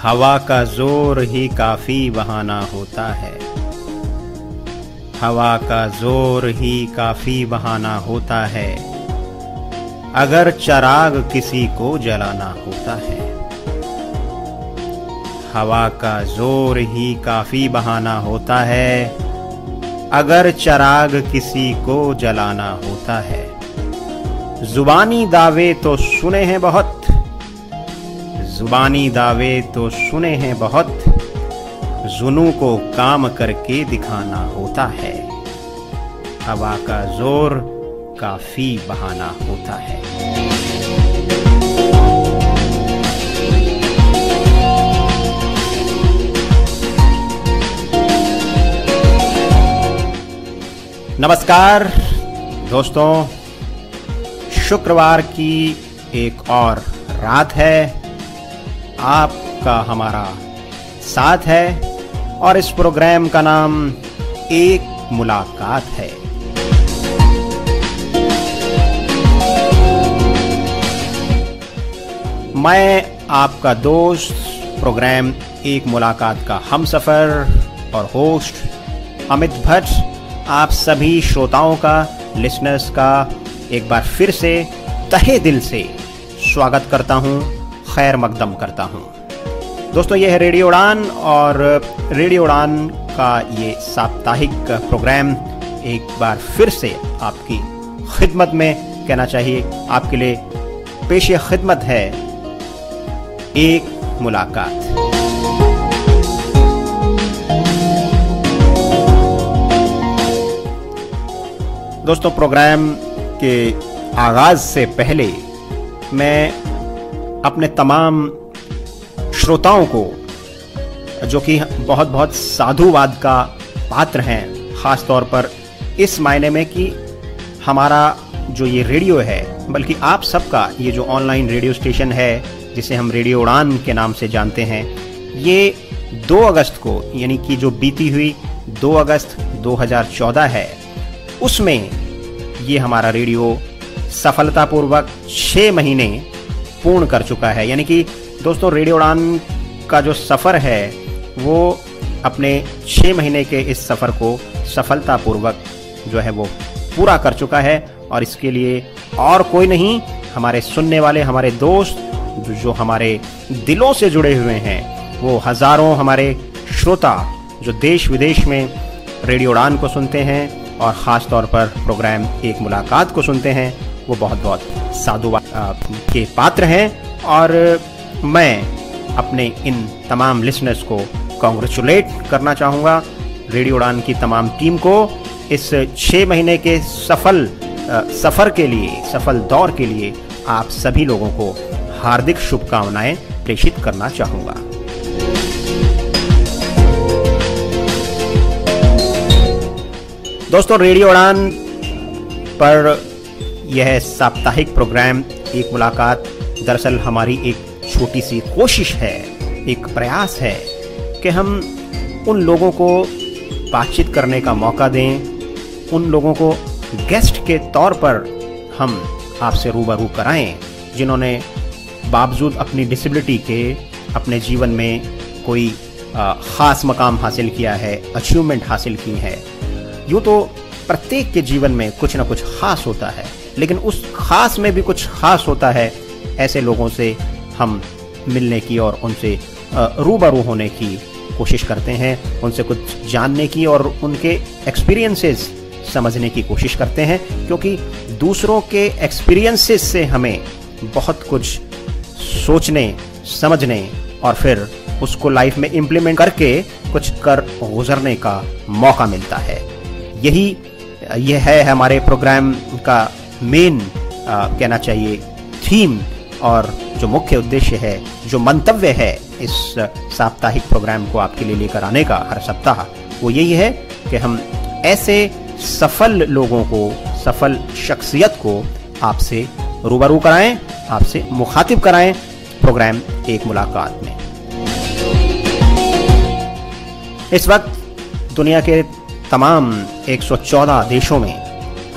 हवा का जोर ही काफी बहाना होता है। हवा का जोर ही काफी बहाना होता है, अगर चिराग किसी को जलाना होता है। हवा का जोर ही काफी बहाना होता है, अगर चिराग किसी को जलाना होता है। जुबानी दावे तो सुने हैं बहुत, जुबानी दावे तो सुने हैं बहुत, जुनू को काम करके दिखाना होता है। हवा का जोर काफी बहाना होता है। नमस्कार दोस्तों, शुक्रवार की एक और रात है, आपका हमारा साथ है और इस प्रोग्राम का नाम एक मुलाकात है। मैं आपका दोस्त, प्रोग्राम एक मुलाकात का हमसफर और होस्ट अमित भट्ट आप सभी श्रोताओं का, लिसनर्स का एक बार फिर से तहे दिल से स्वागत करता हूं, खैर मकदम करता हूं। दोस्तों, यह है रेडियो उड़ान और रेडियो उड़ान का ये साप्ताहिक प्रोग्राम एक बार फिर से आपकी खिदमत में, कहना चाहिए आपके लिए पेशे खिदमत है एक मुलाकात। दोस्तों, प्रोग्राम के आगाज से पहले मैं अपने तमाम श्रोताओं को, जो कि बहुत बहुत साधुवाद का पात्र हैं, ख़ास तौर पर इस मायने में कि हमारा जो ये रेडियो है, बल्कि आप सबका ये जो ऑनलाइन रेडियो स्टेशन है जिसे हम रेडियो उड़ान के नाम से जानते हैं, ये 2 अगस्त को, यानी कि जो बीती हुई 2 अगस्त 2014 है, उसमें ये हमारा रेडियो सफलतापूर्वक 6 महीने पूर्ण कर चुका है। यानी कि दोस्तों, रेडियो उड़ान का जो सफ़र है वो अपने 6 महीने के इस सफ़र को सफलतापूर्वक जो है वो पूरा कर चुका है। और इसके लिए और कोई नहीं, हमारे सुनने वाले, हमारे दोस्त जो हमारे दिलों से जुड़े हुए हैं, वो हज़ारों हमारे श्रोता जो देश विदेश में रेडियो उड़ान को सुनते हैं और ख़ास तौर पर प्रोग्राम एक मुलाकात को सुनते हैं, वो बहुत बहुत साधुवाद के पात्र हैं। और मैं अपने इन तमाम लिसनर्स को कॉन्ग्रेचुलेट करना चाहूँगा, रेडियो उड़ान की तमाम टीम को इस 6 महीने के सफल सफ़र के लिए, सफल दौर के लिए आप सभी लोगों को हार्दिक शुभकामनाएं प्रेषित करना चाहूँगा। दोस्तों, रेडियो उड़ान पर यह साप्ताहिक प्रोग्राम एक मुलाकात दरअसल हमारी एक छोटी सी कोशिश है, एक प्रयास है कि हम उन लोगों को बातचीत करने का मौका दें, उन लोगों को गेस्ट के तौर पर हम आपसे रूबरू कराएं, जिन्होंने बावजूद अपनी डिसेबिलिटी के अपने जीवन में कोई ख़ास मकाम हासिल किया है, अचीवमेंट हासिल की है। यूँ तो प्रत्येक के जीवन में कुछ ना कुछ ख़ास होता है, लेकिन उस ख़ास में भी कुछ ख़ास होता है। ऐसे लोगों से हम मिलने की और उनसे रूबरू होने की कोशिश करते हैं, उनसे कुछ जानने की और उनके एक्सपीरियंसेस समझने की कोशिश करते हैं, क्योंकि दूसरों के एक्सपीरियंसेस से हमें बहुत कुछ सोचने, समझने और फिर उसको लाइफ में इम्प्लीमेंट करके कुछ कर गुजरने का मौका मिलता है। यह है हमारे प्रोग्राम का मेन, कहना चाहिए, थीम और जो मुख्य उद्देश्य है, जो मंतव्य है इस साप्ताहिक प्रोग्राम को आपके लिए लेकर आने का हर सप्ताह, वो यही है कि हम ऐसे सफल लोगों को, सफल शख्सियत को आपसे रूबरू कराएं, आपसे मुखातिब कराएं प्रोग्राम एक मुलाकात में। इस वक्त दुनिया के तमाम 114 देशों में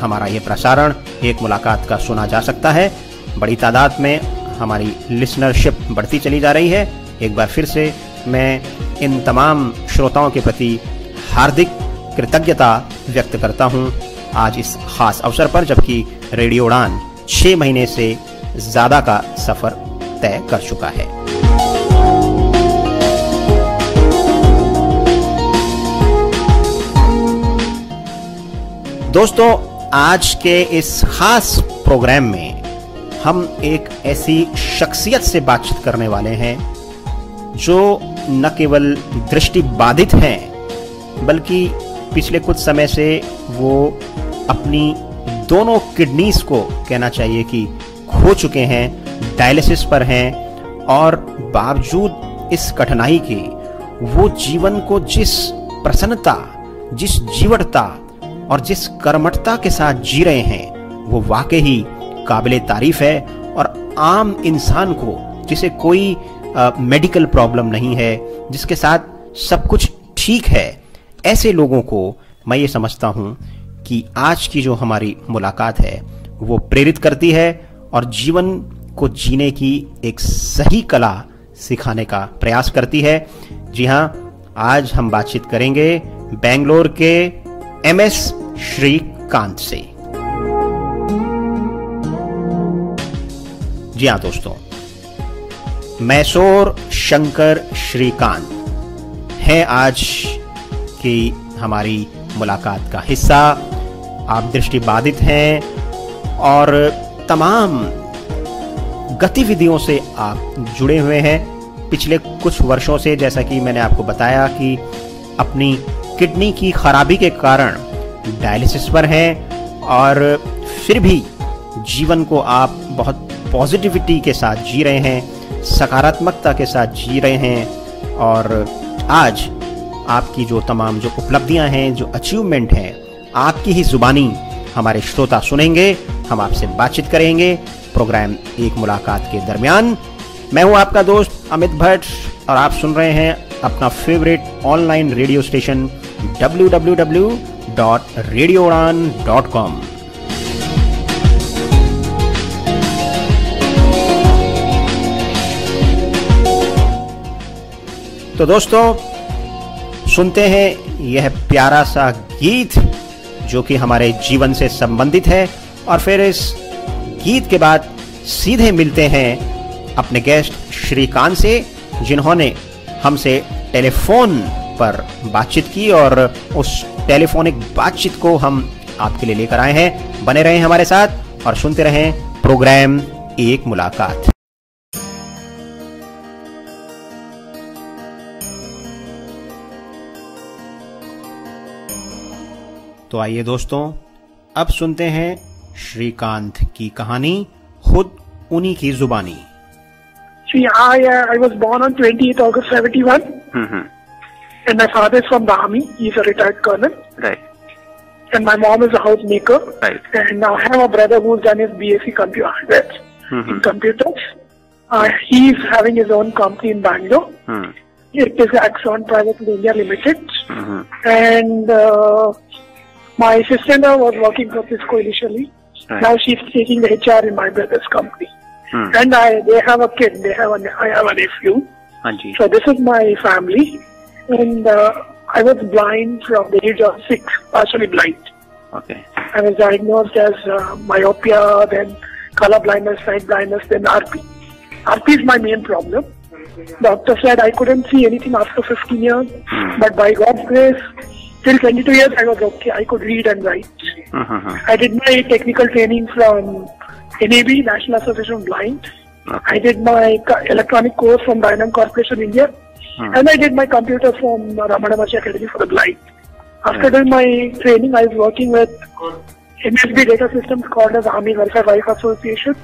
हमारा ये प्रसारण एक मुलाकात का सुना जा सकता है। बड़ी तादाद में हमारी लिसनरशिप बढ़ती चली जा रही है एक बार फिर से मैं इन तमाम श्रोताओं के प्रति हार्दिक कृतज्ञता व्यक्त करता हूं आज इस खास अवसर पर, जबकि रेडियो उड़ान 6 महीने से ज्यादा का सफर तय कर चुका है। दोस्तों, आज के इस खास प्रोग्राम में हम एक ऐसी शख्सियत से बातचीत करने वाले हैं जो न केवल दृष्टि बाधित हैं, बल्कि पिछले कुछ समय से वो अपनी दोनों किडनीज को कहना चाहिए कि खो चुके हैं, डायलिसिस पर हैं, और बावजूद इस कठिनाई के वो जीवन को जिस प्रसन्नता, जिस जीवटता और जिस कर्मठता के साथ जी रहे हैं वो वाकई ही काबिले तारीफ है। और आम इंसान को, जिसे कोई मेडिकल प्रॉब्लम नहीं है, जिसके साथ सब कुछ ठीक है, ऐसे लोगों को मैं ये समझता हूं कि आज की जो हमारी मुलाकात है वो प्रेरित करती है और जीवन को जीने की एक सही कला सिखाने का प्रयास करती है। जी हां, आज हम बातचीत करेंगे बेंगलोर के MS श्रीकांत से। जी हां दोस्तों, मैसोर शंकर श्रीकांत हैं आज की हमारी मुलाकात का हिस्सा। आप दृष्टि बाधित हैं और तमाम गतिविधियों से आप जुड़े हुए हैं पिछले कुछ वर्षों से, जैसा कि मैंने आपको बताया कि अपनी किडनी की खराबी के कारण डायलिसिस पर हैं, और फिर भी जीवन को आप बहुत पॉजिटिविटी के साथ जी रहे हैं, सकारात्मकता के साथ जी रहे हैं। और आज आपकी जो तमाम जो उपलब्धियां हैं, जो अचीवमेंट हैं, आपकी ही जुबानी हमारे श्रोता सुनेंगे। हम आपसे बातचीत करेंगे प्रोग्राम एक मुलाकात के दरमियान। मैं हूं आपका दोस्त अमित भट्ट और आप सुन रहे हैं अपना favourite online radio station www.radioudan.com। तो दोस्तों, सुनते हैं यह प्यारा सा गीत जो कि हमारे जीवन से संबंधित है, और फिर इस गीत के बाद सीधे मिलते हैं अपने गेस्ट श्रीकांत से, जिन्होंने हमसे टेलीफोन पर बातचीत की, और उस टेलीफोनिक बातचीत को हम आपके लिए लेकर आए हैं। बने रहें हमारे साथ और सुनते रहें प्रोग्राम एक मुलाकात। तो आइए दोस्तों, अब सुनते हैं श्रीकांत की कहानी खुद उन्हीं की जुबानी। See, I was born on 28th August 71, and my father is from the army. He's a retired colonel. Right. And my mom is a housemaker. Right. And I have a brother who's done his BSc computers. In computers. He's having his own company in Bangalore. It is Axon Private India Limited. And my sister was working for Cisco initially. Right. Now she's taking the HR in my brother's company. And they have a kid. I have a nephew. Anji. So this is my family. And I was blind from the age of 6, partially blind. Okay. I was diagnosed as myopia, then color blindness, sight blindness, then RP. RP is my main problem. Doctor said I couldn't see anything after 15 years, but by God's grace, till 22 years I was okay. I could read and write. I did my technical training from NAB, National Association of Blind. Okay. I did my electronic course from Dynam Corporation India. And I did my computer from Ramana Maharshi Academy for the Blind. After doing my training, I was working with MSB Data Systems called as Army Welfare Wife Association.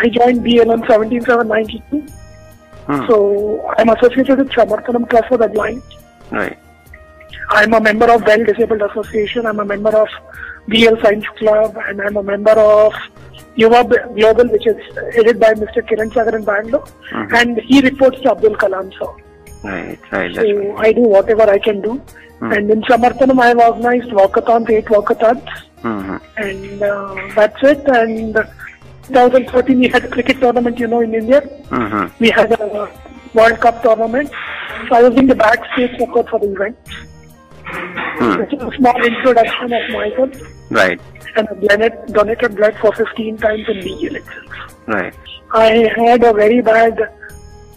I joined BLM 17792. So I'm associated with Samarthanam Trust for the Blind. Right. I'm a member of Bell Disabled Association. I'm a member of BL Science Club, and I'm a member of Yuva Global, which is headed by Mr. Kiran Sagar in Bangalore, and he reports to Abdul Kalam sir. Right, right. So I do whatever I can do. And in Samarthanam, I have organized walkathons, 8 walkathons, and that's it. And 2013, we had a cricket tournament, in India. We had a World Cup tournament. So I was in the backstage support for the event. This is a small introduction of myself. Right. And I donated blood for 15 times in BEL itself. Right. I had a very bad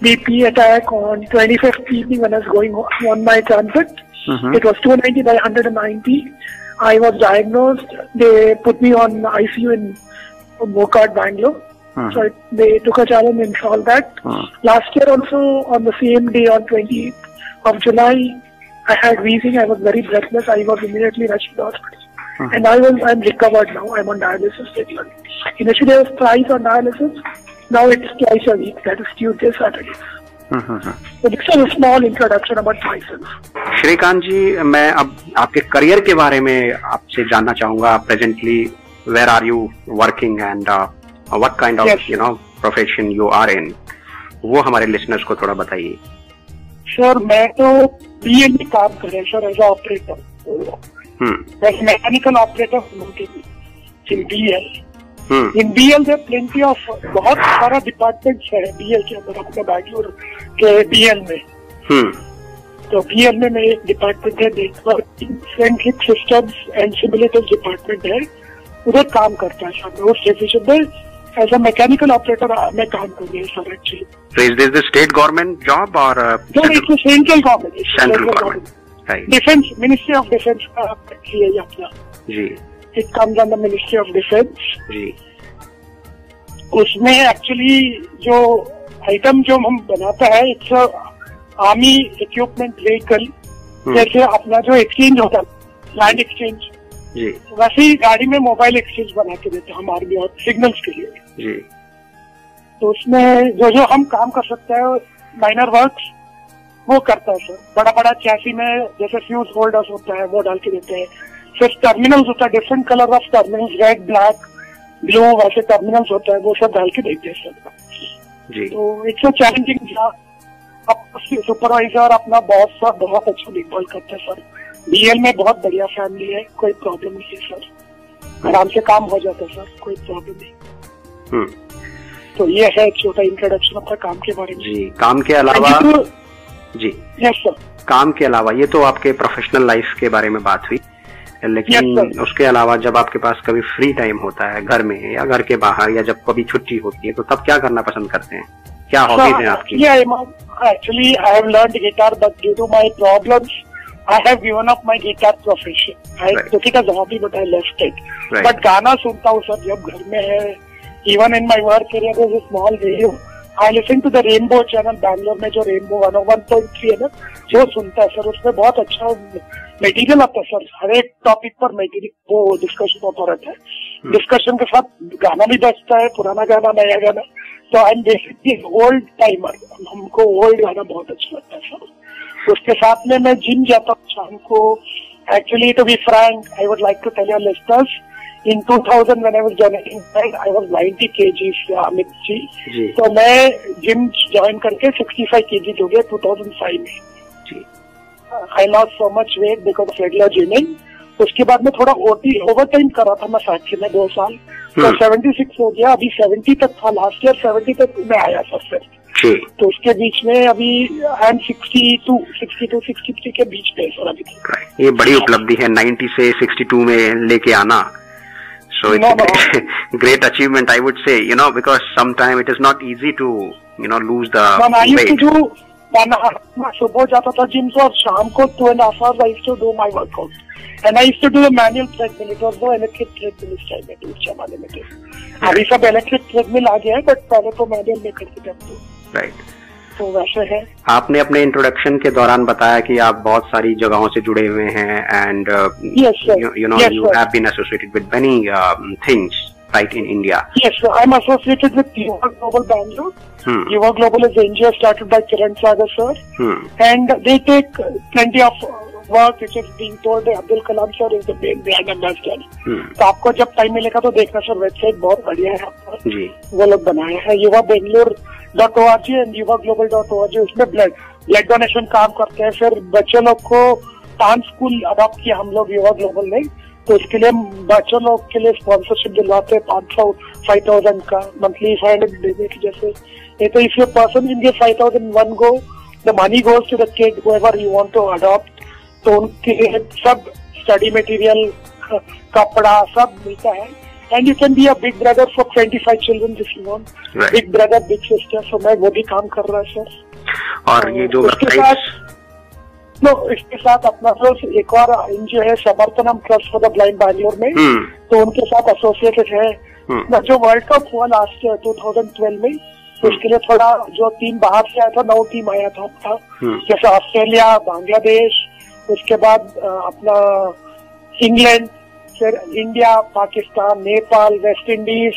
BP attack on 25th evening when I was going on my transit. It was 290 by 190. I was diagnosed. They put me on ICU in Mokad, Bangalore. So they took a challenge and solved that. Last year also, on the same day, on 20th of July, I had wheezing. I was very breathless. I was immediately rushed to the hospital. And I'm recovered now. I'm on dialysis regularly. Initially, I was thrice on dialysis. Now it's twice a week. That is Tuesday, Saturday. So this is a small introduction about myself. Shrikant जी, मैं अब आपके career के बारे में आपसे जानना चाहूँगा. Presently, where are you working and what kind of profession you are in? वो हमारे listeners को थोड़ा बताइए. सर मैं तो BEL में काम कर रहा हूँ sir, as operator. Mechanical operator in BEL. In BEL there plenty of बहुत सारा डिपार्टमेंट्स है BEL के अंदर, अपने बैंगलोर के BEL में. तो BEL में मैं एक डिपार्टमेंट है networking friendship systems and simulator department है, उधर काम करता है सर. उस डिविजन में एज अ मैकेनिकल ऑपरेटर मैं काम कर रही हूँ sir. Actually So is this the state government job or it's a central government. Central government. Right. Defence, ministry of defence का है ये अपना जी. It comes under ministry of defence जी. उसमें एक्चुअली जो आइटम जो हम बनाता है, इट्स आर्मी इक्विपमेंट व्हीकल. जैसे अपना जो एक्सचेंज होता है लैंड एक्सचेंज जी, वैसे ही गाड़ी में मोबाइल एक्सचेंज बना के देते हैं हम आर्मी और सिग्नल्स के लिए जी. तो उसमें जो हम काम कर सकते हैं माइनर वर्क्स वो करता है सर. बड़ा बड़ा चैसी में जैसे फ्यूज होल्डर्स होता है वो डाल के देते हैं. फिर टर्मिनल्स होता है, different colour of terminals, red black blue वैसे टर्मिनल्स होता है, वो सब डाल के देते हैं सर जी. तो it's a challenging job. Supervisor अपना बॉस सब बहुत अच्छा देखभाल करते हैं सर. BEL में बहुत बढ़िया फैमिली है, कोई प्रॉब्लम नहीं है सर. आराम से काम हो जाता है सर, कोई प्रॉब्लम नहीं. तो ये है छोटा इंट्रोडक्शन अपना काम के बारे में. जी. काम के अलावा जी. Yes sir. काम के अलावा ये तो आपके प्रोफेशनल लाइफ के बारे में बात हुई, लेकिन उसके अलावा जब आपके पास कभी फ्री टाइम होता है घर में या घर के बाहर या जब कभी छुट्टी होती है, तो तब क्या करना पसंद करते हैं? क्या हॉबीज हैं आपकी? Actually, I have learned guitar, but due to my problems, I have given up my guitar profession. I took it as a hobby, but I left it. Right. But गाना सुनता हूँ सर जब घर में है. Even in my work area, there is a small radio. I listen to the Rainbow channel Bangalore में, जो Rainbow 101.3 है ना, जो सुनता है सर. उसमें बहुत अच्छा मटेरियल आता है सर. हर एक टॉपिक पर मटेरियल वो डिस्कशन होता रहता है. डिस्कशन के साथ गाना भी बजता है, पुराना गाना, नया गाना. तो I am basically old timer. हमको ओल्ड गाना बहुत अच्छा लगता है सर. उसके साथ में मैं जिम जाता हूँ शाम को. Actually to be frank, I would like to tell your listeners, in 2000 when I was joining, I was 90 kgs Amit ji. तो मैं जिम ज्वाइन करके 65 kgs हो गया 2005 में जी. I lost so much weight because of regular gymming. उसके बाद में थोड़ा ओवर टाइम करा था मैं फैक्ट्री में 2 साल. तो 76 हो गया. अभी 70 तक था. लास्ट ईयर 70 तक मैं आया सर फिर. तो उसके बीच में अभी आई एम 62-63 के बीच पे सर अभी तक. ये बड़ी उपलब्धि है 90 से 62 में लेके आना. So it's a great achievement, I would say, because sometimes it is not easy to, lose the weight. सुबह जाता था जिम से और शाम को 2.5 hours I used to do my workout. And I used to do a manual treadmill. It was no electric treadmill इस time में, उस जमाने में थे. अभी सब इलेक्ट्रिक ट्रेडमिल आ गया है, बट पहले तो मैनुअल में करते थे. राइट. तो वैसे है. आपने अपने इंट्रोडक्शन के दौरान बताया कि आप बहुत सारी जगहों से जुड़े हुए हैं and you have been associated with many things right in India. Yes, sir. I'm associated with Yuva Global Bangalore. Yuva Global is an NGO started by Kiran Sagar sir. And they take plenty of work which is being told by Abdul Kalam sir is the main brand ambassador. तो आपको जब time मिलेगा तो देखना sir. Website बहुत बढ़िया है आपका जी. वो लोग बनाया है युवा Bangalore.org and yuvaglobal.org. उसमें ब्लड डोनेशन काम करते हैं. फिर बच्चे लोग को डांस स्कूल अडॉप्ट किया हम लोग युवा ग्लोबल ने. तो इसके लिए बच्चों लोग के लिए स्पॉन्सरशिप दिलवाते हैं 5,000 का मंथली 500 देने की जैसे। तो if your person in give 5,000 one go, the money goes to the kid whoever you want to adopt. तो उनके लिए सब स्टडी मटेरियल, कपड़ा सब मिलता है। And you can be a big brother for 25 children if you want, big brother big sister. So मैं वो भी काम कर रहा है सर। और ये जो इसके साथ अपना एक और एनजीओ है Samarthanam trust for the blind Bangalore में, तो उनके साथ एसोसिएटेड है। जो वर्ल्ड कप हुआ लास्ट 2012 में, उसके लिए थोड़ा जो टीम बाहर से आया था 9 टीम आया था अपना, जैसे ऑस्ट्रेलिया, बांग्लादेश, उसके बाद अपना इंग्लैंड, फिर India, Pakistan, Nepal, West Indies,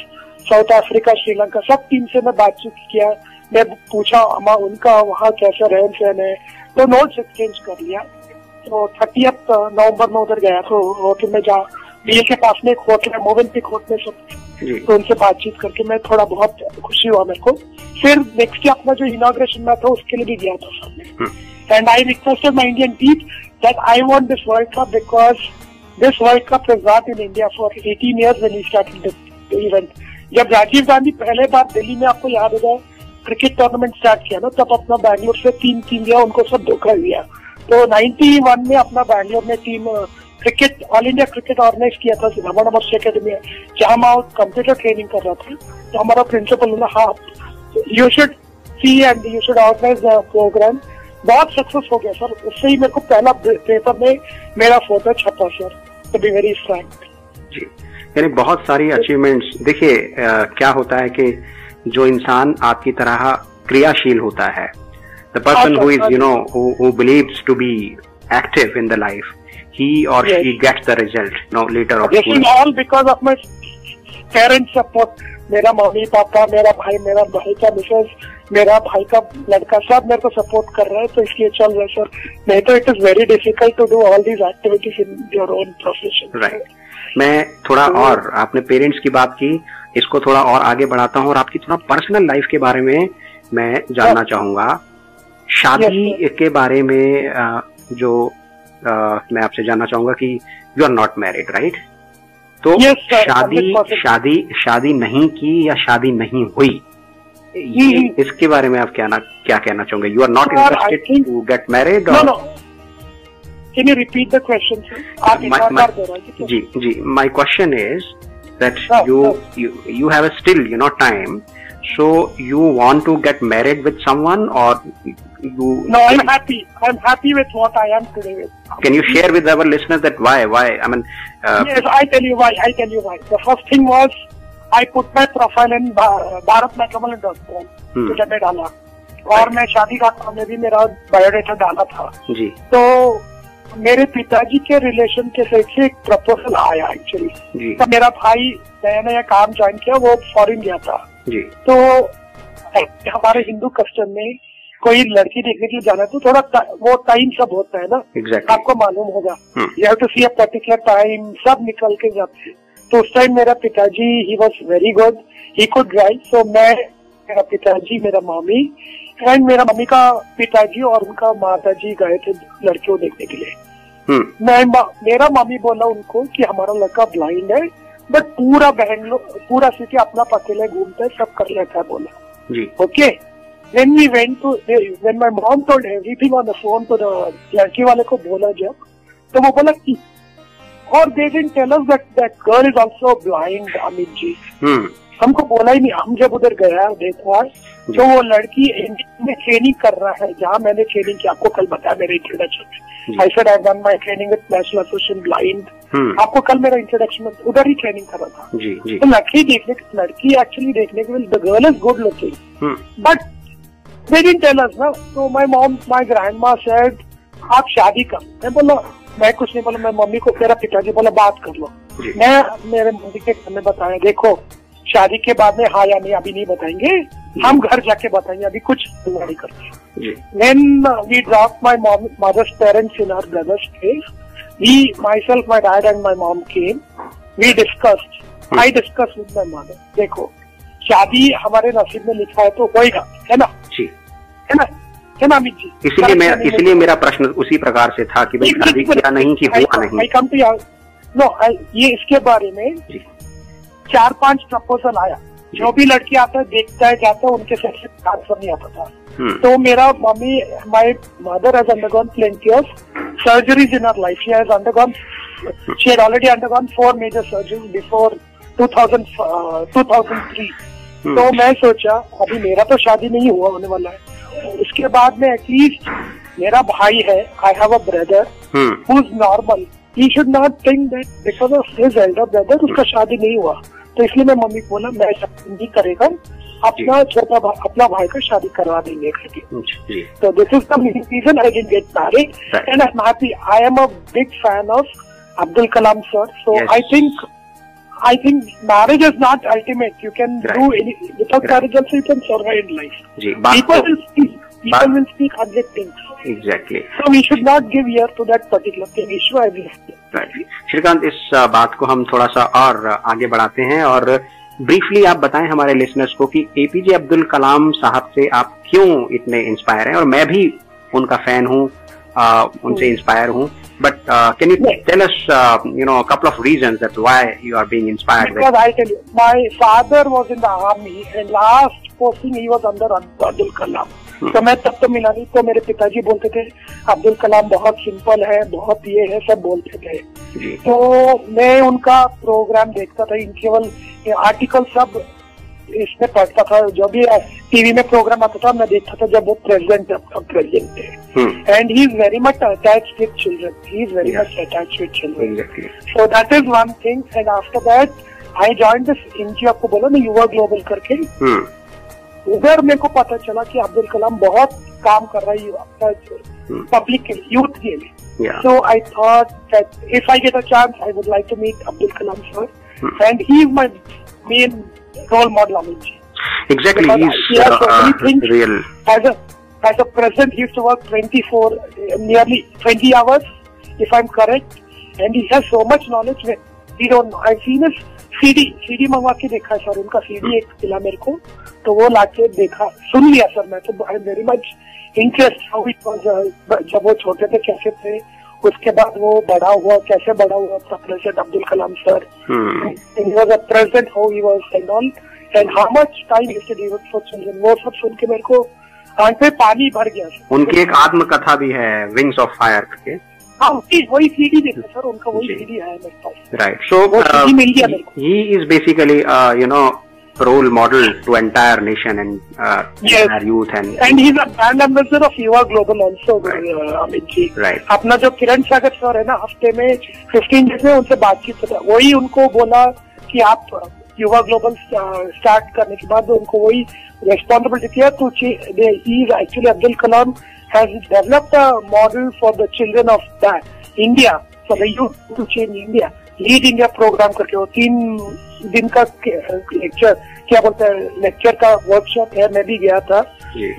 south Africa, Sri Lanka, सब टीम से मैं बातचीत किया। मैं पूछा उनका वहाँ कैसा रहन सहन है, तो नोट्स एक्सचेंज कर लिया। तो 30 नवंबर में उधर गया तो होटल में जा बीए के पास में एक होटल है मोवेंपिक होटल में सब, तो उनसे बातचीत करके मैं थोड़ा बहुत खुशी हुआ मेरे को। फिर नेक्स्ट अपना जो इनॉग्रेशन में था उसके लिए भी गया था सामने। And I requested my Indian team that I want this world cup because this world cup is not in India for 18 years when we started the event. जब राजीव गांधी पहले बार दिल्ली में, आपको याद होगा, क्रिकेट टूर्नामेंट स्टार्ट किया ना, तब अपना बैंगलोर से 3 टीम गया, उनको सब धोखा दिया। तो 91 में अपना बैंगलोर में team cricket all India cricket organise किया था रमन महर्षि अकेडमी में, जहां मैं कंप्यूटर ट्रेनिंग कर रहा था। तो हमारा प्रिंसिपल बोला हाँ you should see and you should organise programme. बहुत सक्सेस हो गया सर। उससे ही मेरे को पहला पेपर में मेरा फोटो छपा sir, to be very frank जी। यानी बहुत सारी अचीवमेंट्स। देखिए क्या होता है कि जो इंसान आपकी तरह क्रियाशील होता है, the person who is who believes to be active in the life, he or she gets the result now later on. This is all because of my parents support. मेरा मम्मी पापा, मेरा भाई का Mrs, मेरा भाई का लड़का, सब मेरे को सपोर्ट कर रहे हैं, तो इसलिए चल रहा है सर। नहीं तो it is very difficult to do all these activities in your own profession. Right. मैं थोड़ा और आपने पेरेंट्स की बात की, इसको थोड़ा और आगे बढ़ाता हूँ और आपकी थोड़ा पर्सनल लाइफ के बारे में मैं जानना चाहूंगा। शादी के बारे में जो मैं आपसे जानना चाहूंगा कि you are not married, right? तो शादी नहीं की या शादी नहीं हुई, इसके बारे में आप क्या कहना चाहोगे? You are not interested to get married? Can you repeat the question, sir? जी, my question is that you have still time, so you want to get married with someone or you? No, I'm happy. I'm happy with what I am today with. Can you share with our listeners that why? I mean, yes, I tell you why. The first thing was I put my profile in bharatmatrimony.com तो जब मैं डाला, और मैं शादी का काम में भी मेरा बायोडाटा डाला था जी। तो मेरे पिताजी के रिलेशन के साइड से एक प्रपोजल आया एक्चुअली। तो मेरा भाई नया काम ज्वाइन किया, वो फॉरेन गया था जी। तो हमारे हिंदू कस्टम में कोई लड़की देखने के लिए जाना तो थोड़ा वो टाइम सब होता है ना। exactly. आपको मालूम होगा, you have to see a particular time, सब निकल के जाते हैं। तो उस टाइम मेरा पिताजी he was very good, he could drive. So मैं, मेरा पिताजी, मेरा मामी एंड मेरा मम्मी का पिताजी और उनका माताजी गए थे लड़कियों देखने के लिए। मेरा मामी बोला उनको कि हमारा लड़का ब्लाइंड है, बट पूरा बैंगलोर, पूरा सिटी अपना अकेले घूमता है, सब कर लेता है बोला। Okay, when we went to, when my mom told everything on the phone to the लड़की वाले को बोला जब, तो वो बोला कि, और they didn't tell us that girl is also blind, Amit ji. हमको बोला ही नहीं। हम जब उधर गया देखा तो वो लड़की में ट्रेनिंग कर रहा है, जहाँ मैंने ट्रेनिंग की, आपको कल बताया मेरे इंट्रोडक्शन में। I said I've done my training with National Association Blind। आपको कल मेरा इंट्रोडक्शन में उधर ही ट्रेनिंग कर रहा था जी। तो लड़की एक्चुअली देखने के लिए the girl is good looking, but they didn't tell us ना। तो my grandma said आप शादी कर। मैं बोला मैं कुछ नहीं बोला, मैं मम्मी को, मेरा पिताजी बोला बात कर लो। मैं मेरे मम्मी के घर में बताया, देखो शादी के बाद में हाँ या नहीं अभी नहीं बताएंगे, हम घर जाके बताएंगे, अभी कुछ नहीं करते। When we dropped my mother's parents in our brother's place, myself, my dad and my mom came. We discussed. I discussed with my mother. देखो शादी हमारे नसीब में लिखा है तो होएगा, है ना जी, है ना अमित जी। इसीलिए मेरा प्रश्न उसी प्रकार से था कि भाई शादी किया नहीं कि हुआ नहीं। नो ये इसके बारे में 4-5 प्रपोजल आया, जो भी लड़की आता है देखता है जाता है, उनके सेक्स आंसर नहीं आता था। तो मेरा mummy, my mother has undergone plenty of surgeries in her life. She had already undergone 4 major surgeries before 2003। तो मैं सोचा अभी मेरा तो शादी नहीं हुआ होने वाला है, उसके बाद में एटलीस्ट मेरा भाई है, I have a brother who is normal, he should not think that because of his Elder brother उसका शादी नहीं हुआ। तो इसलिए मैं मम्मी को बोला मैं शादी नहीं करेगा, अपना अपना भाई का शादी करवा देंगे करके। तो this is the reason I didn't get married and I am happy. I am a big fan of Abdul Kalam sir. So I think marriage is not ultimate. You can do any without marriage also you can survive in life. People will speak 100 things. Exactly. So we should not give ear to that particular thing. Issue I will. Right. Srikanth, इस बात को हम थोड़ा सा और आगे बढ़ाते हैं और ब्रीफली आप बताएं हमारे लिसनर्स को कि एपीजे अब्दुल कलाम साहब से आप क्यों इतने इंस्पायर हैं। और मैं भी उनका फैन हूँ, उनसे इंस्पायर हूँ, but can you tell us a couple of reasons that's why you are being inspired? Because I tell you, my father was in the army and last posting he was under Abdul Kalam. तो मैं तब तो मिला नहीं, तो मेरे पिताजी बोलते थे अब्दुल कलाम बहुत सिंपल है, बहुत ये है, सब बोलते थे। तो मैं उनका प्रोग्राम देखता था, केवल आर्टिकल सब इसमें पढ़ता था, जो भी टीवी में प्रोग्राम आता था मैं देखता था जब वो प्रेसिडेंट थे। And he is very much attached with children, he is very much attached with children. So that is one thing. And after that I joined this NGO, आपको बोला ना युवा ग्लोबल करके, उधर मेरे को पता चला कि अब्दुल कलाम बहुत काम कर रहा है पब्लिक के लिए, यूथ के लिए। So I thought that if I get a chance I would like to meet Abdul Kalam sir, and he is my main role model, Amit. Exactly, he's real. As a president, he used to work nearly 20 hours, if I'm correct, and he has so much knowledge. We don't know. I've seen his CD मंगवा के देखा sir, उनका CD एक मिला मेरे को, तो वो लाके देखा, सुन लिया सर मैं, तो I am very much interest how it was, जब वो छोटे थे कैसे थे, उसके बाद वो बड़ा हुआ, कैसे बड़ा हुआ president Abdul Kalam sir, he was a president, how he was and all, and how much time he used to devote for children। वो सब सुन के मेरे को आंख पे पानी भर गया सर। उनकी एक आत्मकथा भी है, विंग्स ऑफ फायर करके। हाँ, वही सीडी देखा सर, उनका वही सीडी है मेरे पास। राइट, सो मिल गया मेरे को। he is basically role model to entire nation and entire youth and he's a brand ambassador of Yuva Global also, Amit ji। right। अपना जो किरण सागर सर है ना, हफ्ते में 15 डेज में उनसे बातचीत होता है, वही उनको बोला कि आप युवा ग्लोबल स्टार्ट करने के बाद उनको वही रेस्पॉन्सिबिलिटी किया to he is actually Abdul Kalam has developed a model for the children of that India, for the youth to change India, lead India programme करके। वो 3 दिन का लेक्चर, क्या बोलते हैं, लेक्चर का वर्कशॉप है, मैं भी गया था।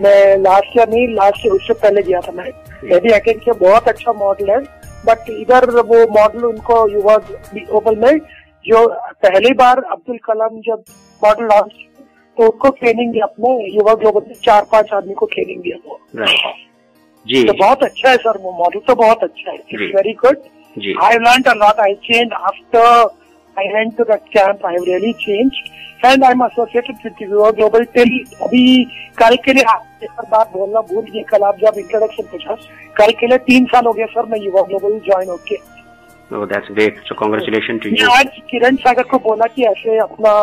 मैं लास्ट ईयर उससे पहले गया था, मैं भी अटेंड किया। बहुत अच्छा मॉडल है, बट इधर वो मॉडल उनको युवा ग्लोबल में जो पहली बार अब्दुल कलाम जब मॉडल लॉन्च, तो उनको ट्रेनिंग दिया, अपने युवा ग्लोबल में 4-5 आदमी को ट्रेनिंग दिया वो जी। तो बहुत अच्छा है सर, वो मॉडल तो बहुत अच्छा है, it's very good. I learned a lot. I changed after I went to that camp. I have really changed, and I'm associated with Yuva Global till अभी कल के लिए एक बात बोलना भूल गए, कल आप जब इंट्रोडक्शन पूछा, कल के लिए 3 साल हो गया सर मैं युवा ग्लोबल ज्वाइन होके। Oh, that's great. So congratulations to you. आज किरण सागर को बोला कि ऐसे अपना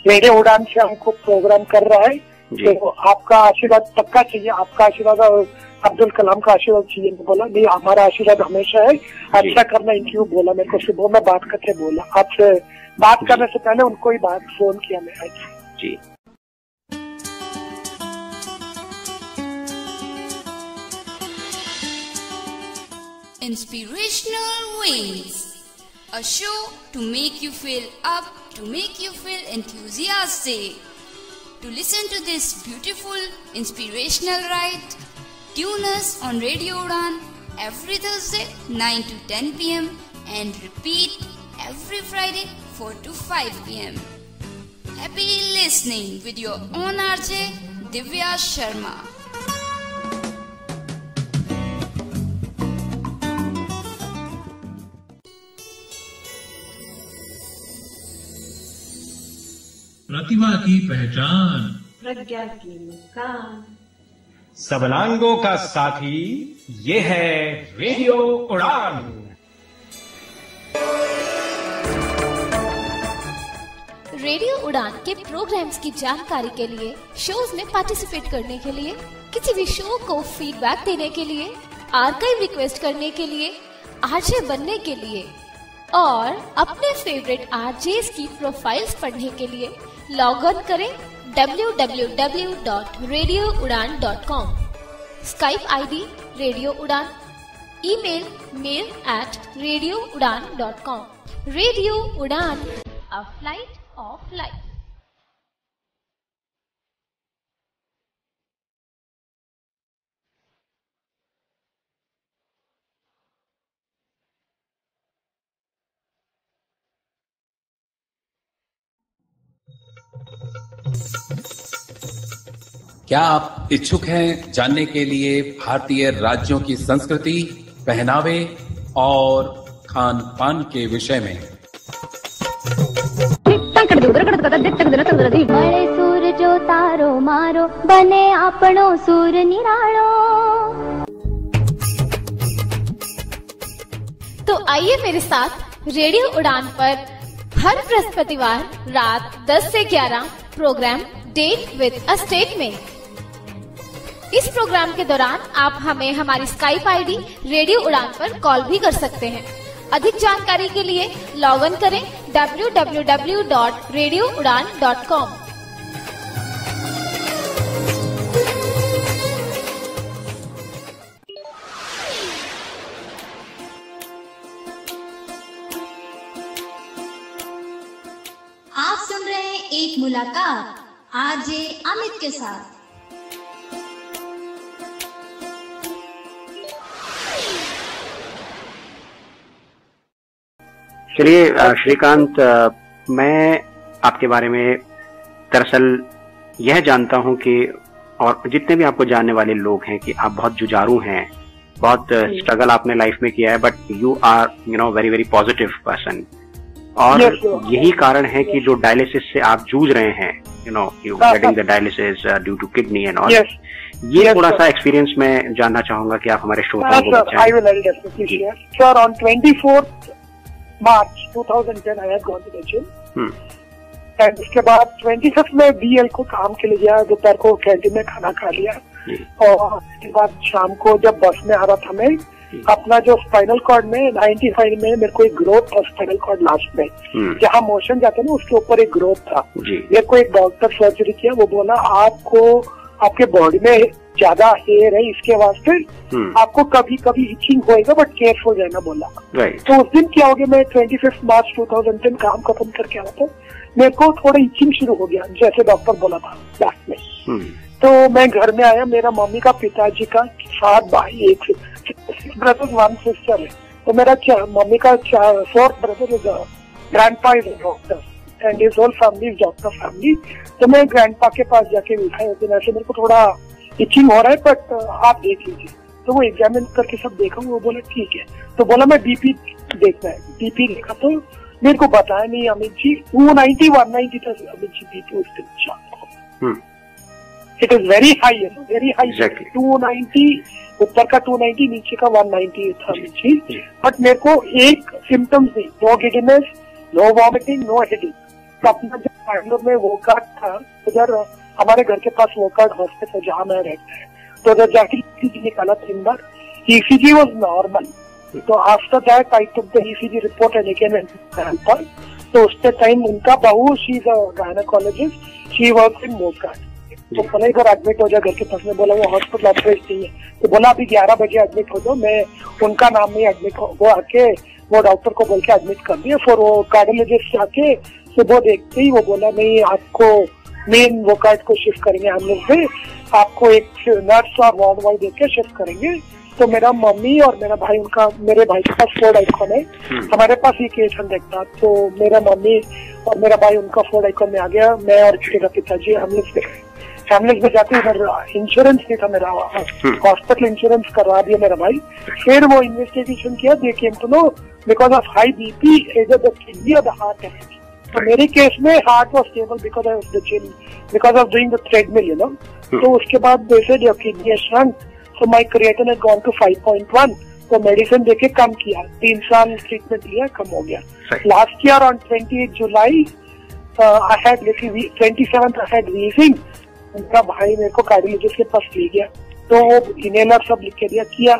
रेडियो उड़ान से हमको प्रोग्राम कर रहा है, तो आपका आशीर्वाद पक्का चाहिए, आपका आशीर्वाद अब्दुल कलाम का आशीर्वाद चाहिए। तो बोला नहीं, हमारा आशीर्वाद हमेशा है, अच्छा करना इंटरव्यू बोला मेरे को, सुबह में बात करके बोला, आपसे बात करने से पहले उनको ही बात फोन किया मैं आज जी। Inspirational Wings, a show to make you feel up, to make you feel enthusiastic. To listen to this beautiful inspirational ride, tune us on Radio Udan every Thursday 9 to 10 p.m. and repeat every Friday 4 to 5 p.m. Happy listening with your own RJ Divya Sharma. प्रतिभा की पहचान, प्रज्ञा की मुस्कान, सबलांगों का साथी, ये है radio उड़ान। Radio उड़ान के प्रोग्राम्स की जानकारी के लिए, शोज में पार्टिसिपेट करने के लिए, किसी भी शो को फीडबैक देने के लिए, आर्काइव रिक्वेस्ट करने के लिए, आरजे बनने के लिए और अपने फेवरेट आरजेस की प्रोफाइल्स पढ़ने के लिए लॉग ऑन करें www.radioudan.com। स्काइप आईडी रेडियो उड़ान, ईमेल mail@radioudan.com। रेडियो उड़ान, अ फ्लाइट ऑफ लाइफ। क्या आप इच्छुक हैं जानने के लिए भारतीय राज्यों की संस्कृति, पहनावे और खान पान के विषय में? बड़े सूरजो तारो मारो, बने आपनो सूर निरालो। तो आइए मेरे साथ रेडियो उड़ान पर हर बृहस्पतिवार रात 10 से 11 programme date with a state में। इस प्रोग्राम के दौरान आप हमें हमारी स्काइप आईडी रेडियो उड़ान पर कॉल भी कर सकते हैं। अधिक जानकारी के लिए लॉग इन करें www.radioudan.com। आप सुन रहे हैं एक मुलाकात आरजे अमित के साथ। चलिए श्रीकांत, मैं आपके बारे में दरअसल यह जानता हूं कि, और जितने भी आपको जानने वाले लोग हैं, कि आप बहुत जुझारू हैं, बहुत स्ट्रगल आपने लाइफ में किया है, but you are very very positive person. और यही कारण है कि जो डायलिसिस से आप जूझ रहे हैं, you getting the dialysis due to kidney and all, ये थोड़ा सा एक्सपीरियंस मैं जानना चाहूंगा कि आप हमारे श्रोताओं को बताएं। March 2010 I had gone to the gym and उसके बाद 25th में BL को काम के लिए गया, दोपहर को कैंटीन में खाना खा लिया और उसके बाद शाम को जब बस में आ रहा था मैं, अपना जो स्पाइनल कॉर्ड में 95 में मेरे को एक ग्रोथ था स्पाइनल कॉर्ड लास्ट में, जहाँ मोशन जाता है ना उसके ऊपर एक ग्रोथ था। मेरे को एक डॉक्टर सर्जरी किया, वो बोला आपको आपके बॉडी में ज्यादा हेयर है, इसके वास्ते आपको कभी कभी इचिंग होएगा, बट केयरफुल रहना बोला। तो उस दिन क्या हो गया, मैं 25 मार्च 2010 काम खत्म करके आया था, मेरे को थोड़ा इचिंग शुरू हो गया जैसे डॉक्टर बोला था बैक में। तो मैं घर में आया, मेरा मम्मी का पिताजी का 7 भाई, एक ब्रदर 1 सिस्टर है। तो मेरा मम्मी का 4th brother is grandpa is doctor and his whole family is doctor family. तो मैं ग्रैंडपा के पास जाके लिखा है, ऐसे मेरे को थोड़ा इचिंग हो रहा है, बट आप देख लीजिए। तो वो एग्जामिन करके सब देखा, वो बोला ठीक है। तो बोला मैं बीपी देखना है, बीपी देखा तो मेरे को बताया नहीं अमित जी, 290 190 था अमित जी बीपी उस दिन शाम को। It is very high, very high, 290 ऊपर का 290, नीचे का 190 था अमित जी। बट मेरे को एक सिम्टम्स नहीं, no giddiness, no vomiting, no headache. तो अपना जब बैंगलोर में वो कार्ड था, उधर हमारे घर के पास वो कार्ड हॉस्पिटल जहाँ मैं रहता है, तो उधर जाके ईसीजी निकाला 3 बार, ईसीजी वाज नॉर्मल। तो after that I took the ECG report and again sample. तो उसके टाइम उनका बहू, she is a gynaecologist, she works in मोकाट। तो बोला इधर एडमिट हो जाए घर के पास में, बोला वो हॉस्पिटल एड्रेस नहीं है। तो बोला अभी 11 बजे एडमिट हो जाओ, मैं उनका नाम में एडमिट हो, वो आके वो डॉक्टर को बोल के एडमिट कर दिया। फिर वो कार्डियोलॉजिस्ट आके सुबह देखते ही वो बोला नहीं, आपको मेन वो कार्ड को शिफ्ट करेंगे हम लोग से, आपको एक नर्स और वार्ड बॉय देख के शिफ्ट करेंगे। तो मेरा मम्मी और मेरा भाई, उनका मेरे भाई के पास फोर्ड आइकॉन है, हमारे पास ये 800 था। तो मेरा मम्मी और मेरा भाई उनका फोर्ड आइकॉन में आ गया, मैं और मेरा पिताजी एम्बुलेंस में जाते इधर इंश्योरेंस नहीं था मेरा, हॉस्पिटल इंश्योरेंस करवा दिया मेरा भाई। फिर वो इन्वेस्टिगेशन किया, they came to know because of high BP इधर द किडनी और द हार्ट डैमेज। तो मेरे केस में heart was stable because of the gym, because of doing the treadmill, you know. तो उसके बाद they said your kidney has shrunk, so my creatinine had gone to 5.1, तो medicine देके कम किया, 3 साल ट्रीटमेंट लिया, कम हो गया। Last year on 28 July I had 27th I had wheezing, मेरा भाई मेरे को कार्डियोलॉजिस्ट के पास ले गया, तो वो इनहेलर सब लिख के दिया, किया।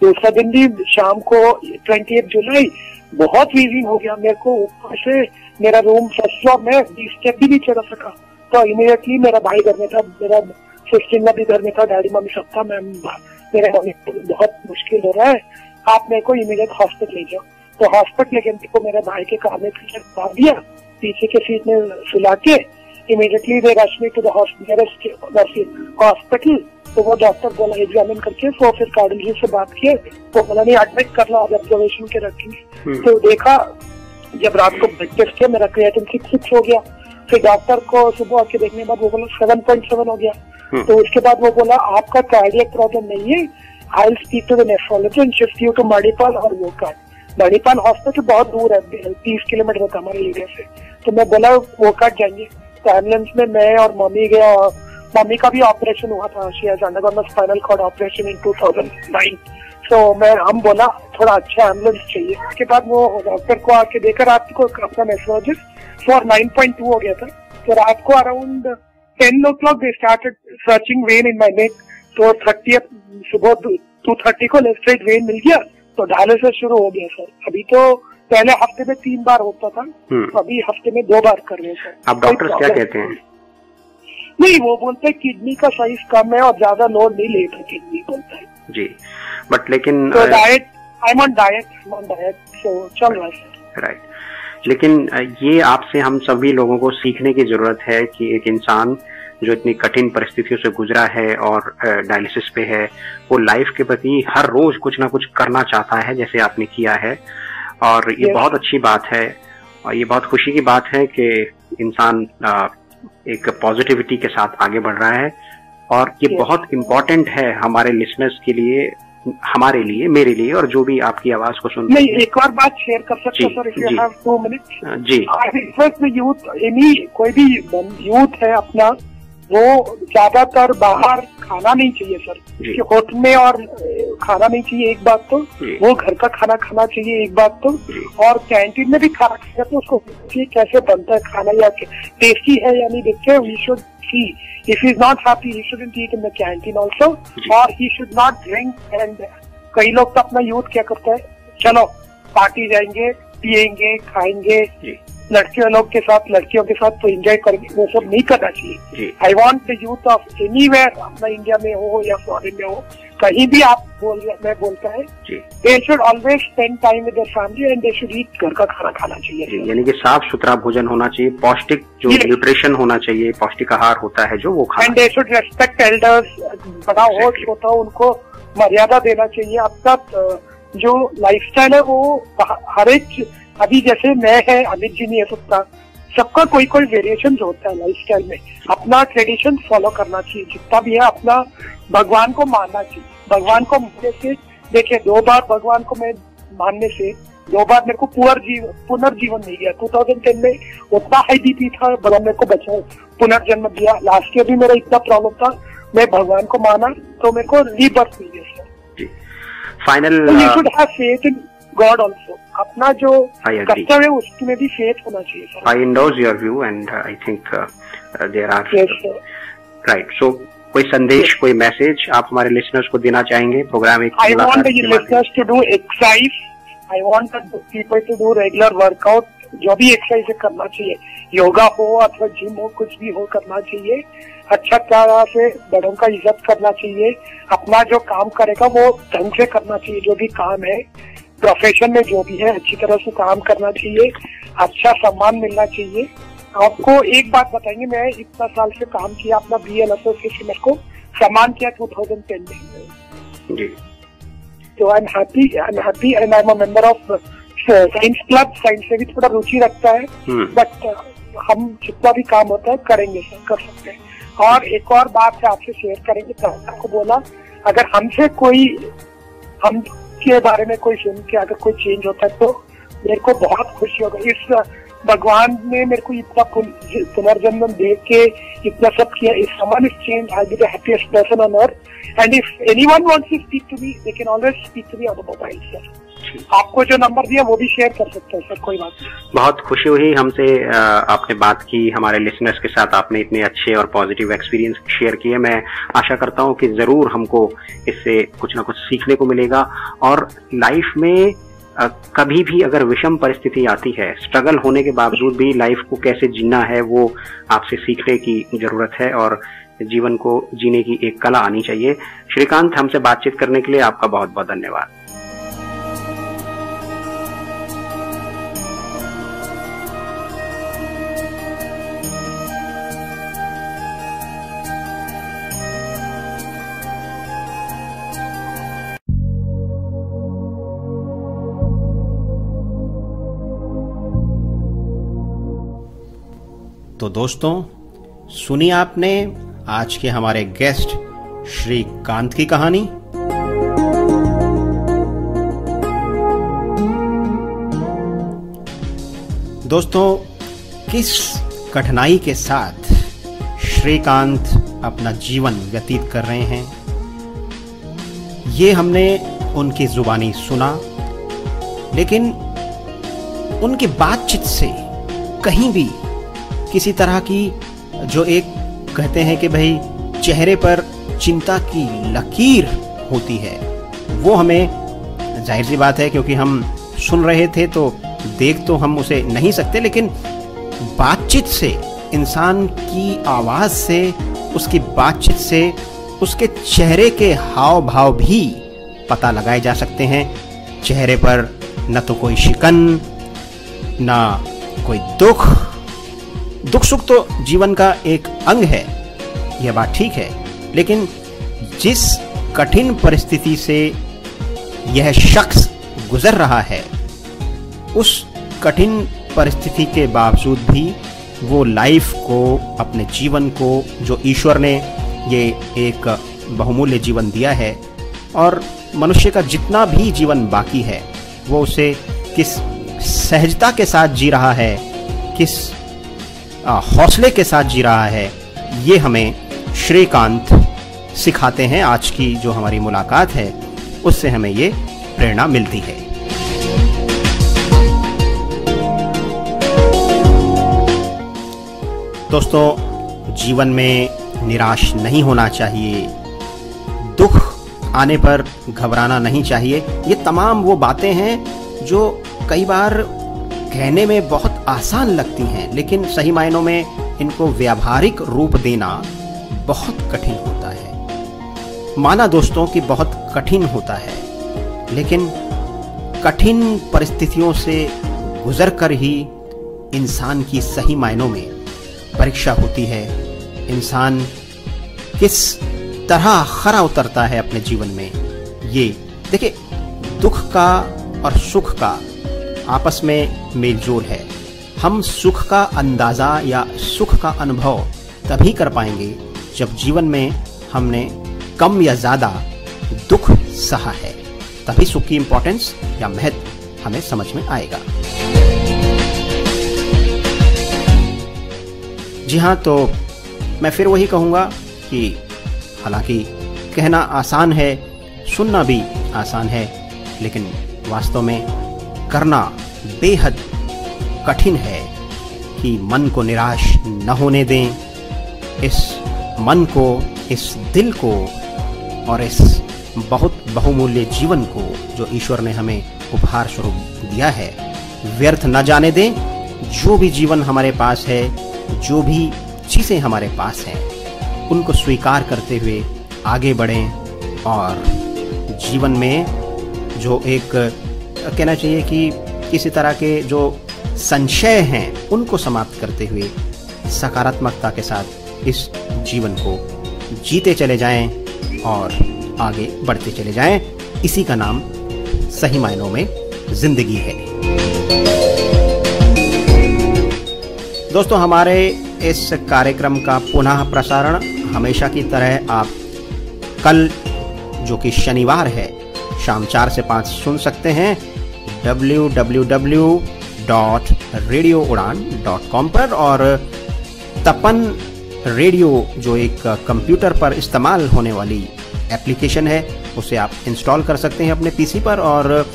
दूसरा दिन भी शाम को 28 जुलाई बहुत वीजिंग हो गया, मेरे को ऊपर से मेरा रूम फर्स्ट फ्लोर में 20 स्टेप भी नहीं चढ़ा सका, तो इमीडिएटली मेरा भाई घर में था, मेरा सिस्टर भी घर में था, डैडी मम्मी सब था, मैं मेरे मम्मी को बहुत मुश्किल हो रहा है, आप मेरे को इमीडिएट हॉस्पिटल ले जाओ। तो हॉस्पिटल लेके मेरे को मेरे भाई के कार में मार दिया, पीछे के सीट में सुला के, immediately they rush me to the hospital. तो वो डॉक्टर बोला एग्जामिन करके, तो फिर कार्डियोलॉजिस्ट से बात किए, तो बोला नहीं एडमिट कर लो, ऑब्जर्वेशन के रखेंगे। तो देखा, जब रात को ब्लड टेस्ट किया, मेरा क्रिएटिनिन 6 हो गया। फिर डॉक्टर को सुबह आके देखने के बाद वो बोला 7.7 हो गया। तो उसके बाद वो बोला आपका कार्डियक प्रॉब्लम नहीं है, I will speak to the nephrologist and shift you to Manipal और वोकाट। मणिपाल हॉस्पिटल बहुत दूर है, 30 किलोमीटर था हमारे एरिया से। तो मैं बोला वोकाट जाएंगे, तो एम्बुलेंस में मैं और मम्मी गया, और मम्मी का भी ऑपरेशन हुआ था, she has undergone the spinal cord operation in 2009। तो हम बोला थोड़ा अच्छा एम्बुलेंस चाहिए। उसके बाद वो डॉक्टर को आके देखा, रात को अपना नेफ्रोलॉजिस्ट फॉर 9.2 हो गया था। तो रात को around 10 o'clock they started searching when in my नेक। तो 30th सुबह 2:30 को लेफ्ट साइड वेन मिल गया, तो डायलिसिस शुरू हो गया सर। अभी तो पहले हफ्ते में 3 बार होता था, तो अभी हफ्ते में 2 बार कर रहे हैं सर। अब डॉक्टर्स क्या कहते हैं? नहीं, वो बोलते हैं किडनी का साइज कम है और ज्यादा लोड नहीं लेता किडनी, बोलता है जी। बट लेकिन तो diet, I am on diet, so चल रहा है। राइट। लेकिन ये आपसे हम सभी लोगों को सीखने की जरूरत है कि एक इंसान जो इतनी कठिन परिस्थितियों से गुजरा है और डायलिसिस पे है, वो लाइफ के प्रति हर रोज कुछ ना कुछ करना चाहता है, जैसे आपने किया है। और ये बहुत अच्छी बात है, और ये बहुत खुशी की बात है कि इंसान एक पॉजिटिविटी के साथ आगे बढ़ रहा है। और ये बहुत इम्पोर्टेंट है हमारे लिसनर्स के लिए, हमारे लिए, मेरे लिए, और जो भी आपकी आवाज को सुन। नहीं, एक और बात शेयर कर सकते हो sir, if you have 2 minutes? जी। यूथ, कोई भी यूथ है अपना, वो ज्यादातर बाहर खाना नहीं चाहिए सर, कि होटल में और खाना नहीं चाहिए, एक बात तो। वो घर का खाना खाना चाहिए, एक बात तो। और कैंटीन में भी खाना खाएगा तो उसको कैसे बनता है खाना, या टेस्टी है या नहीं देखते, we should see. If he is not happy, he shouldn't eat in the canteen also, or he should not drink. And कई लोग तो अपना यूथ क्या करता है, चलो पार्टी जाएंगे, पिएंगे, खाएंगे, लड़कियों लोग के साथ, लड़कियों के साथ तो एंजॉय करेंगे, वो सब नहीं करना चाहिए। आई want the youth of anywhere, अपना इंडिया में हो या फॉरेन में हो, कहीं भी आप मैं बोलता है, they should always spend time with their family and they should eat घर का खाना खाना चाहिए। यानी कि साफ सुथरा भोजन होना चाहिए, पौष्टिक जो न्यूट्रिशन होना चाहिए, पौष्टिक आहार होता है जो वो खाना। And they should respect elders, बड़ा हो छोटा हो उनको मर्यादा देना चाहिए। आपका जो लाइफस्टाइल है वो हर एक, अभी जैसे मैं है, अमित जी नहीं है सबका कोई वेरिएशन होता है लाइफस्टाइल में। अपना ट्रेडिशन फॉलो करना चाहिए, जितना भी है अपना भगवान को मानना चाहिए। भगवान को मानने से, देखिए 2 बार भगवान को मैं मानने से 2 बार मेरे को पुनर्जीवन मिल गया। 2010 में उतना हाई बीपी था, बड़ा मेरे को बचा पुनर्जन्म दिया। लास्ट ईयर भी मेरा इतना प्रॉब्लम था, मैं भगवान को माना तो मेरे को रीबर्थ मिल गया। Final, you should have faith in God also. अपना जो कर्तव्य है उसमें भी फेथ होना चाहिए। I endorse your view and I think they're right राइट। सो कोई संदेश, कोई मैसेज आप हमारे लिसनर्स को देना चाहेंगे? प्रोग्राम एक I want the listeners to do exercise, I want the people to do regular workout. जो भी एक्सरसाइज करना चाहिए, योगा हो अथवा जिम हो, कुछ भी हो करना चाहिए। अच्छा तरह से बड़ों का इज्जत करना चाहिए। अपना जो काम करेगा वो ढंग से करना चाहिए, जो भी काम है प्रोफेशन में जो भी है अच्छी तरह से काम करना चाहिए। अच्छा सम्मान मिलना चाहिए। आपको एक बात बताएंगे, मैं इतना साल से काम किया, अपना BL एसोसिएशन मेरे को सम्मान किया 2010 में जी। तो आई am happy and I am a member of science club. Science से भी थोड़ा रुचि रखता है, बट हम जितना भी काम होता है करेंगे सर, कर सकते हैं। और एक और बात है आपसे शेयर करेंगे, तो आपको बोला अगर हमसे कोई, हम के बारे में कोई सुन के अगर कोई चेंज होता है तो मेरे को बहुत खुशी होगा। इस भगवान ने मेरे को इतना पुनर्जन्म दे के इतना सब किया. If someone is changed, I'll be the happiest person on earth. And if anyone wants to speak to me, they can always speak to me on the mobile, sir. आपको जो नंबर दिया वो भी शेयर कर सकते हैं sir, कोई बात नहीं. बहुत खुशी हुई हमसे आपने बात की, हमारे लिसनर्स के साथ आपने इतने अच्छे और पॉजिटिव एक्सपीरियंस शेयर किए. मैं आशा करता हूं कि जरूर हमको इससे कुछ ना कुछ सीखने को मिलेगा और लाइफ में कभी भी अगर विषम परिस्थिति आती है, स्ट्रगल होने के बावजूद भी लाइफ को कैसे जीना है वो आपसे सीखने की जरूरत है और जीवन को जीने की एक कला आनी चाहिए. श्रीकांत, हमसे बातचीत करने के लिए आपका बहुत बहुत धन्यवाद. तो दोस्तों, सुनी आपने आज के हमारे गेस्ट श्रीकांत की कहानी. दोस्तों, किस कठिनाई के साथ श्रीकांत अपना जीवन व्यतीत कर रहे हैं ये हमने उनकी जुबानी सुना, लेकिन उनकी बातचीत से कहीं भी किसी तरह की जो एक कहते हैं कि भाई चेहरे पर चिंता की लकीर होती है, वो हमें जाहिर सी बात है क्योंकि हम सुन रहे थे तो देख तो हम उसे नहीं सकते, लेकिन बातचीत से, इंसान की आवाज से, उसकी बातचीत से, उसके चेहरे के हाव भाव भी पता लगाए जा सकते हैं. चेहरे पर न तो कोई शिकन, ना कोई दुख सुख तो जीवन का एक अंग है, यह बात ठीक है, लेकिन जिस कठिन परिस्थिति से यह शख्स गुजर रहा है, उस कठिन परिस्थिति के बावजूद भी वो लाइफ को, अपने जीवन को, जो ईश्वर ने ये एक बहुमूल्य जीवन दिया है और मनुष्य का जितना भी जीवन बाकी है वो उसे किस सहजता के साथ जी रहा है, किस हौसले के साथ जी रहा है, ये हमें श्रीकांत सिखाते हैं. आज की जो हमारी मुलाकात है उससे हमें ये प्रेरणा मिलती है. दोस्तों, जीवन में निराश नहीं होना चाहिए, दुख आने पर घबराना नहीं चाहिए. ये तमाम वो बातें हैं जो कई बार कहने में बहुत आसान लगती हैं, लेकिन सही मायनों में इनको व्यावहारिक रूप देना बहुत कठिन होता है. माना दोस्तों कि बहुत कठिन होता है, लेकिन कठिन परिस्थितियों से गुजरकर ही इंसान की सही मायनों में परीक्षा होती है. इंसान किस तरह खरा उतरता है अपने जीवन में. ये देखिए, दुख का और सुख का आपस में मेलजोल है. हम सुख का अंदाजा या सुख का अनुभव तभी कर पाएंगे जब जीवन में हमने कम या ज्यादा दुख सहा है, तभी सुख की इंपॉर्टेंस या महत्व हमें समझ में आएगा. जी हाँ, तो मैं फिर वही कहूँगा कि हालांकि कहना आसान है, सुनना भी आसान है, लेकिन वास्तव में करना बेहद कठिन है. कि मन को निराश न होने दें, इस मन को, इस दिल को और इस बहुत बहुमूल्य जीवन को जो ईश्वर ने हमें उपहार स्वरूप दिया है, व्यर्थ न जाने दें. जो भी जीवन हमारे पास है, जो भी चीज़ें हमारे पास हैं, उनको स्वीकार करते हुए आगे बढ़ें और जीवन में जो एक कहना चाहिए कि किसी तरह के जो संशय हैं उनको समाप्त करते हुए सकारात्मकता के साथ इस जीवन को जीते चले जाएं और आगे बढ़ते चले जाएं. इसी का नाम सही मायनों में जिंदगी है. दोस्तों, हमारे इस कार्यक्रम का पुनः प्रसारण हमेशा की तरह आप कल, जो कि शनिवार है, शाम 4 से 5 सुन सकते हैं. www.radioudan.com www.radioudan.com पर, और तपन रेडियो जो एक कंप्यूटर पर इस्तेमाल होने वाली एप्लीकेशन है उसे आप इंस्टॉल कर सकते हैं अपने पीसी पर, और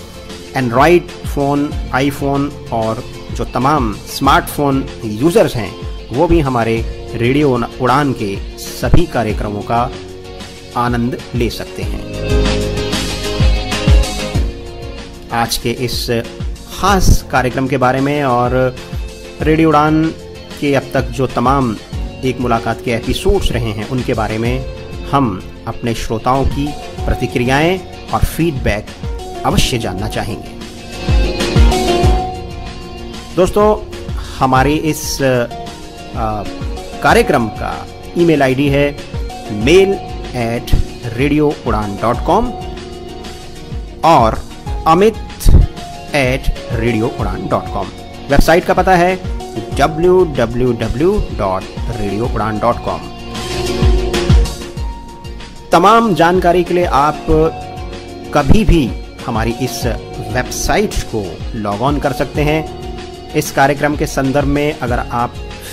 एंड्रॉयड फ़ोन, आईफोन और जो तमाम स्मार्टफोन यूज़र्स हैं वो भी हमारे रेडियो उड़ान के सभी कार्यक्रमों का आनंद ले सकते हैं। आज के इस खास कार्यक्रम के बारे में और रेडियो उड़ान के अब तक जो तमाम एक मुलाकात के एपिसोड्स रहे हैं उनके बारे में हम अपने श्रोताओं की प्रतिक्रियाएं और फीडबैक अवश्य जानना चाहेंगे। दोस्तों, हमारे इस कार्यक्रम का ईमेल आईडी है mail@radioudan.com और amit@radioudan.com। वेबसाइट का पता है www.radioudan.com। तमाम जानकारी के लिए आप कभी भी हमारी इस वेबसाइट को लॉग ऑन कर सकते हैं। इस कार्यक्रम के संदर्भ में अगर आप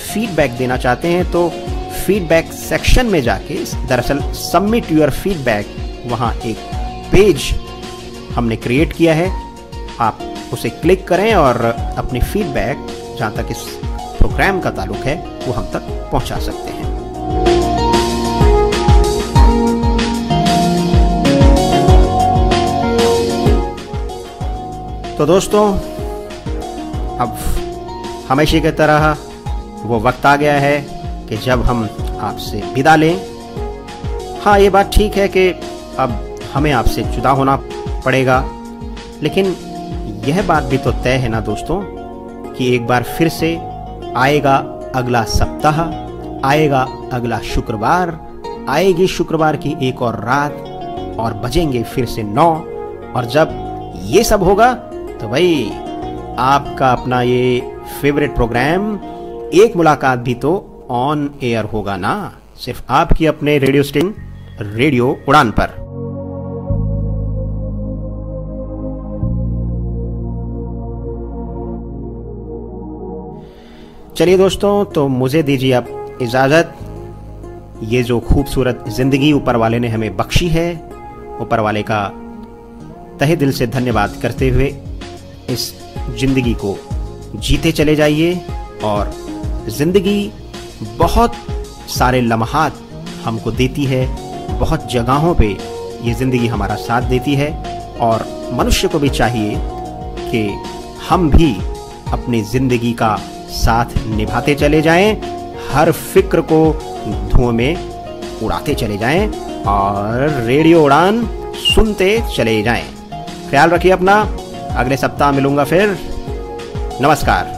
फीडबैक देना चाहते हैं तो फीडबैक सेक्शन में जाके, दरअसल सबमिट योर फीडबैक, वहाँ एक पेज हमने क्रिएट किया है, आप उसे क्लिक करें और अपनी फीडबैक जहाँ तक इस प्रोग्राम का ताल्लुक है वो हम तक पहुँचा सकते हैं। तो दोस्तों, अब हमेशा की तरह वो वक्त आ गया है कि जब हम आपसे विदा लें। हाँ, ये बात ठीक है कि अब हमें आपसे जुदा होना पड़ेगा, लेकिन यह बात भी तो तय है ना दोस्तों कि एक बार फिर से आएगा अगला सप्ताह, आएगा अगला शुक्रवार, आएगी शुक्रवार की एक और रात और बजेंगे फिर से 9, और जब ये सब होगा तो भाई आपका अपना ये फेवरेट प्रोग्राम एक मुलाकात भी तो ऑन एयर होगा ना, सिर्फ आपकी अपने रेडियो स्टेशन रेडियो उड़ान पर। चलिए दोस्तों, तो मुझे दीजिए अब इजाजत। ये जो खूबसूरत जिंदगी ऊपर वाले ने हमें बख्शी है, ऊपर वाले का तहे दिल से धन्यवाद करते हुए इस जिंदगी को जीते चले जाइए। और जिंदगी बहुत सारे लम्हात हमको देती है, बहुत जगहों पे ये जिंदगी हमारा साथ देती है, और मनुष्य को भी चाहिए कि हम भी अपनी जिंदगी का साथ निभाते चले जाएं, हर फिक्र को धुएं में उड़ाते चले जाएं और रेडियो उड़ान सुनते चले जाएं। ख्याल रखिए अपना, अगले सप्ताह मिलूंगा फिर। नमस्कार।